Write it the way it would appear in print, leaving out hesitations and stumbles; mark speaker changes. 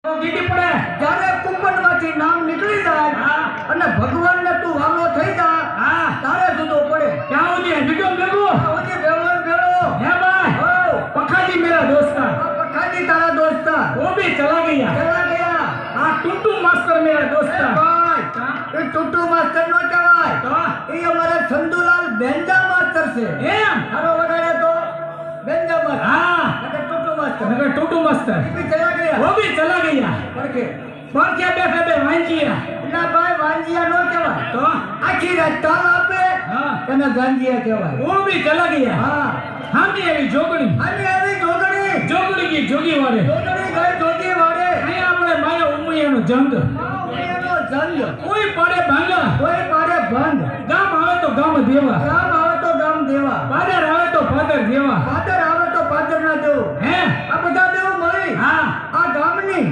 Speaker 1: કીધી પડે
Speaker 2: જ્યારે કુંભમાંથી નામ નીકળી જાય
Speaker 1: હા
Speaker 2: અને ભગવાનને તું વાલો થઈ જા
Speaker 1: હા
Speaker 2: તારે જુદો પડે
Speaker 1: ક્યાં સુધી બીજો ભેગો
Speaker 2: ઓજી ભેળો ભેળો
Speaker 1: હે ભાઈ
Speaker 2: હો
Speaker 1: પખાજી મેરા દોસ્તા
Speaker 2: આ પખાજી તારા દોસ્તા
Speaker 1: वो भी चला गया
Speaker 2: ચલા ગયા
Speaker 1: हाँ टुटू मास्टर मेरा दोस्ता
Speaker 2: ભાઈ
Speaker 1: हाँ,
Speaker 2: એ ટુટુ માસ્ટર નો કહેવાય
Speaker 1: तो
Speaker 2: એ અમારા ચંદુલાલ બેંજા માસ્ટર છે
Speaker 1: एम
Speaker 2: હારો વગાડે તો બેંજા માસ્ટર
Speaker 1: हाँ
Speaker 2: અને ટુટુ માસ્ટર
Speaker 1: मगर टुटू मास्टर
Speaker 2: એ બી ચલા ગયા
Speaker 1: वो भी चला गया
Speaker 2: પડકે
Speaker 1: पर क्या बैठे बे वांचिया
Speaker 2: ના ભાઈ વાંજિયા નો કહેવાય
Speaker 1: तो
Speaker 2: આખી રાત તાલ આપે
Speaker 1: हाँ
Speaker 2: એને ગાંજિયા કહેવાય
Speaker 1: वो भी चला गया
Speaker 2: હા
Speaker 1: हम भी अभी जोगड़ी
Speaker 2: અને આવી જોગણી
Speaker 1: जोगड़ी की जोगी वाले
Speaker 2: જોગણી ગઈ જોગી વાળે
Speaker 1: અહીં આપણે માયા ઉમૈયાનો જંગ
Speaker 2: એનો જંગ
Speaker 1: કોઈ પાડે ભાંગા
Speaker 2: કોઈ પાડે ભંગ
Speaker 1: ગામ આવે તો ગામ દેવા
Speaker 2: ગામ આવે તો ગામ દેવા
Speaker 1: પાદર આવે તો પાદર દેવા
Speaker 2: પાદર આવે તો પાદર ના દેવું
Speaker 1: હે
Speaker 2: આ બધા દેવું મળી
Speaker 1: હા
Speaker 2: આ ગામની